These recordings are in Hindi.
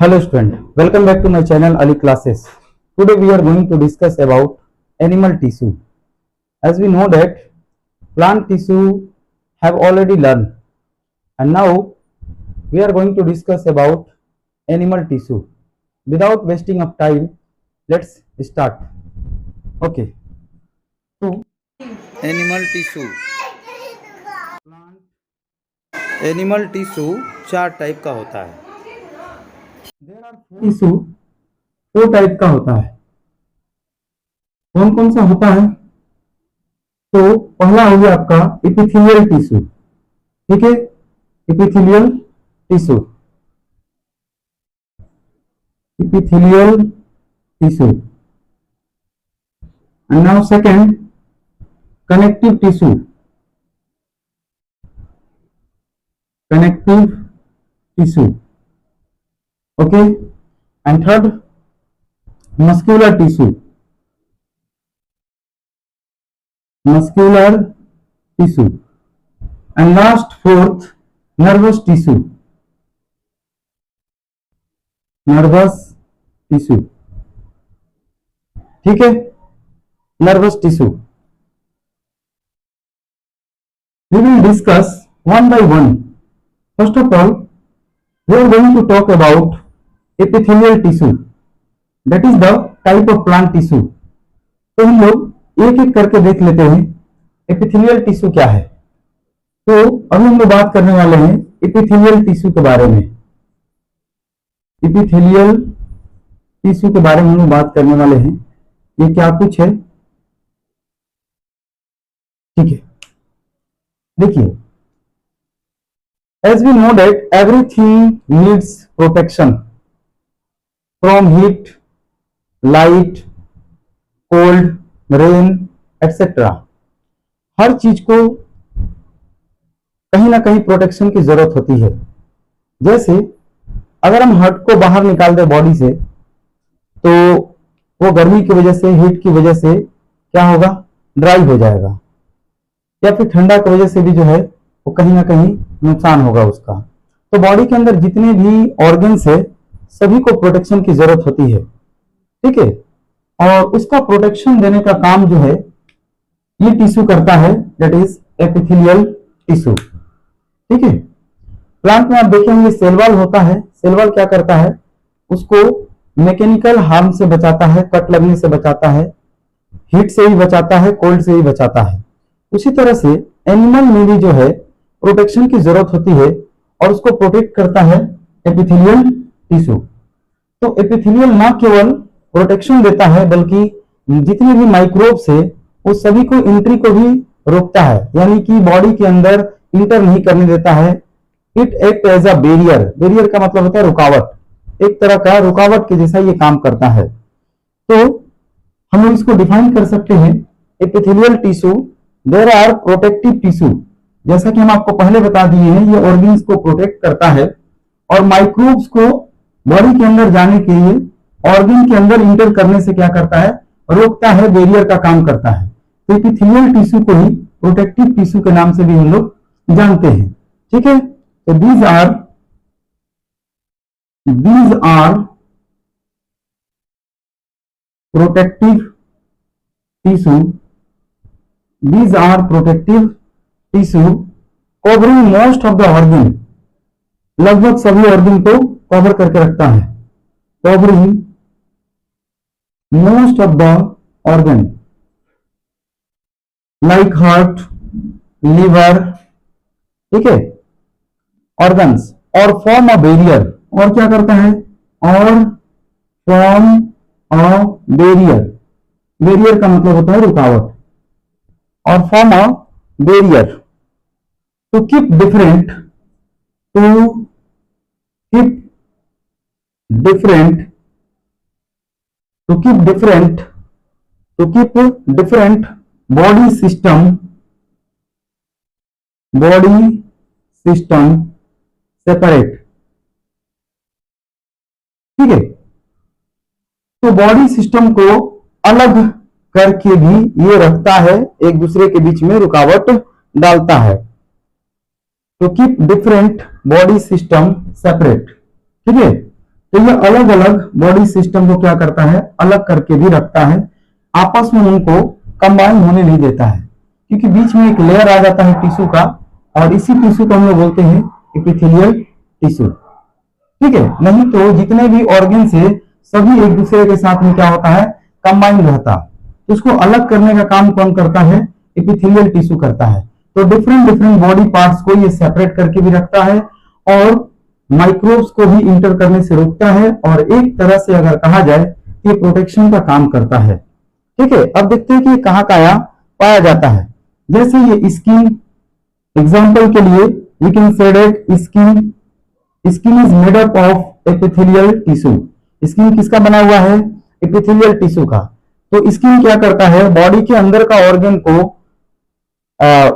Hello student, welcome back to my channel Ali Classes. Today we are going to discuss about animal tissue. As we know that plant tissue have already learned, and now we are going to discuss about animal tissue. Without wasting of time, let's start. Okay. So animal tissue. Animal tissue चार टाइप का होता है. There are tissue four type का होता है. कौन कौन सा होता है? तो पहला हो गया आपका एपिथेलियल टिश्यू. ठीक है, epithelial tissue. Epithelial tissue. And now second connective tissue. Connective tissue. Okay. And third muscular tissue. Muscular tissue. And last fourth nervous tissue. Nervous tissue. ठीक है, nervous tissue. We will discuss one by one. First of all, we are going to talk about epithelial tissue. That is the type of plant tissue. तो हम लोग एक एक करके देख लेते हैं एपिथेलियल टिश्यू क्या है. तो अभी हम लोग बात करने वाले हैं एपिथेलियल टिश्यू के बारे में. एपिथेलियल टिश्यू के बारे में हम लोग बात करने वाले हैं. ये क्या कुछ है? ठीक है, देखिए. As we know that everything needs protection from heat, light, cold, rain, etc. हर चीज को कहीं ना कहीं प्रोटेक्शन की जरूरत होती है. जैसे अगर हम हट को बाहर निकाल दें बॉडी से, तो वो गर्मी की वजह से, हीट की वजह से क्या होगा? ड्राई हो जाएगा. या फिर ठंडा की वजह से भी जो है वो कहीं ना कहीं नुकसान होगा उसका. तो बॉडी के अंदर जितने भी ऑर्गन्स है सभी को प्रोटेक्शन की जरूरत होती है. ठीक है, और उसका प्रोटेक्शन देने का काम जो है ये टिश्यू करता है, दैट इज एपिथेलियल टिश्यू. ठीक है. प्लांट में आप देखेंगे सेल वॉल होता है. सेल वॉल क्या करता है? उसको मैकेनिकल हार्म से बचाता है, कट लगने से बचाता है, हीट से भी बचाता है, कोल्ड से भी बचाता है. उसी तरह से एनिमल में भी जो है प्रोटेक्शन की जरूरत होती है और उसको प्रोटेक्ट करता है एपिथेलियल टिश्यू. तो एपिथेलियल ना केवल प्रोटेक्शन देता है बल्कि जितने भी माइक्रोब्स है वो सभी को एंट्री को भी रोकता है, यानी कि बॉडी के अंदर इंटर नहीं करने देता है. It act as a barrier. Barrier का मतलब होता है रुकावट. एक तरह का रुकावट के जैसा ये काम करता है. तो हम लोग इसको डिफाइन कर सकते हैं epithelial tissue. There are protective tissue. जैसा कि हम आपको पहले बता दिए हैं, ये ऑर्गन्स को प्रोटेक्ट करता है और माइक्रोब्स को बॉडी के अंदर जाने के लिए, ऑर्गन के अंदर इंटर करने से क्या करता है? रोकता है, बैरियर का काम करता है. तो एपिथेलियल टिश्यू को ही प्रोटेक्टिव टिश्यू के नाम से भी हम लोग जानते हैं. ठीक है. तो these are protective tissue. These are protective tissue covering most of the organ. लगभग सभी ऑर्गन को कवर करके रखता है. Covering most of the organ like heart, liver. ठीक है, ऑर्गन्स. और फॉर्म अ बैरियर. और क्या करता है? और फॉर्म अ बैरियर. बैरियर का मतलब होता है रुकावट. और form a barrier to keep different body system separate. ठीक है. तो बॉडी सिस्टम को अलग करके भी ये रखता है, एक दूसरे के बीच में रुकावट डालता है. to keep different body system separate. ठीक है, तो ये अलग अलग बॉडी सिस्टम को क्या करता है, अलग करके भी रखता है, आपस में उनको कंबाइन होने नहीं देता है, क्योंकि बीच में एक लेयर आ जाता है टिश्यू का, और इसी टिश्यू को हम लोग बोलते हैं एपिथेलियल टिश्यू। ठीक है, नहीं तो जितने भी ऑर्गन से सभी एक दूसरे के साथ में क्या होता है, कंबाइन रहता। तो उसको अलग करने का काम कौन करता है, एपिथेलियल टिश्यू करता है। तो डिफरेंट डिफरेंट बॉडी पार्ट्स को ये सेपरेट करके भी रखता है, और माइक्रोब्स को भी इंटर करने से रोकता है, और एक तरह से अगर कहा जाए ये प्रोटेक्शन का काम करता है। ठीक है, अब देखते हैं कि ये कहाँ कहाँ पाया जाता है। जैसे ये स्किन, एग्जाम्पल के लिए we can say that skin is made up of epithelial tissue. Skin किसका बना हुआ है, एपिथेलियल टिश्यू का। तो स्किन क्या करता है, बॉडी के अंदर का ऑर्गन को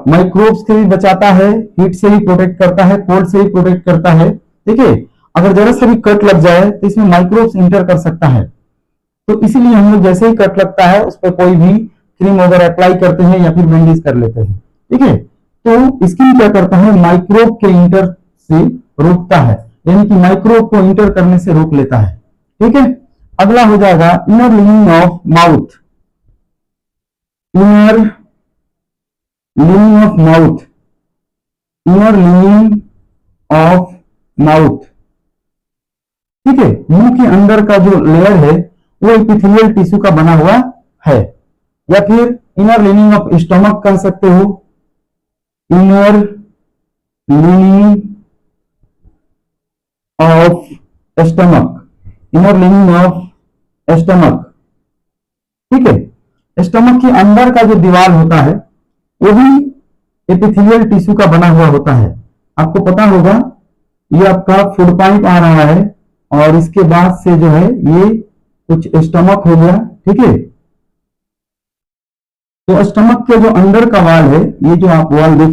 माइक्रोब्स से भी बचाता है, हीट से भी प्रोटेक्ट करता है, कोल्ड से भी प्रोटेक्ट करता है। ठीक है, अगर जरा सा भी कट लग जाए तो इसमें माइक्रोब्स इंटर कर सकता है। तो इसीलिए हम लोग जैसे ही कट लगता है उस पर कोई भी क्रीम वगैरह अप्लाई करते हैं या फिर बैंडेज कर लेते हैं। ठीक है, तो स्किन क्या करता है, माइक्रोब के इंटर से रोकता है, यानी कि माइक्रोब को इंटर करने से रोक लेता है। ठीक है, अगला हो जाएगा inner leaning of mouth. Inner leaning of mouth, inner leaning of mouth. ठीक है, मुंह के अंदर का जो लेयर है वो एपिथेलियल टिश्यू का बना हुआ है, या फिर इनर लिनिंग ऑफ स्टमक कह सकते हो। Inner leaning of stomach, inner leaning of stomach. ठीक है, स्टमक के अंदर का जो दीवार होता है वो भी एपिथेलियल टिश्यू का बना हुआ होता है। आपको पता होगा ये आपका फूड पाइप आ रहा है, और इसके बाद से जो है ये कुछ स्टमक हो गया। ठीक है, तो स्टमक के जो अंदर का वाल है, ये जो आप वाल देख रहे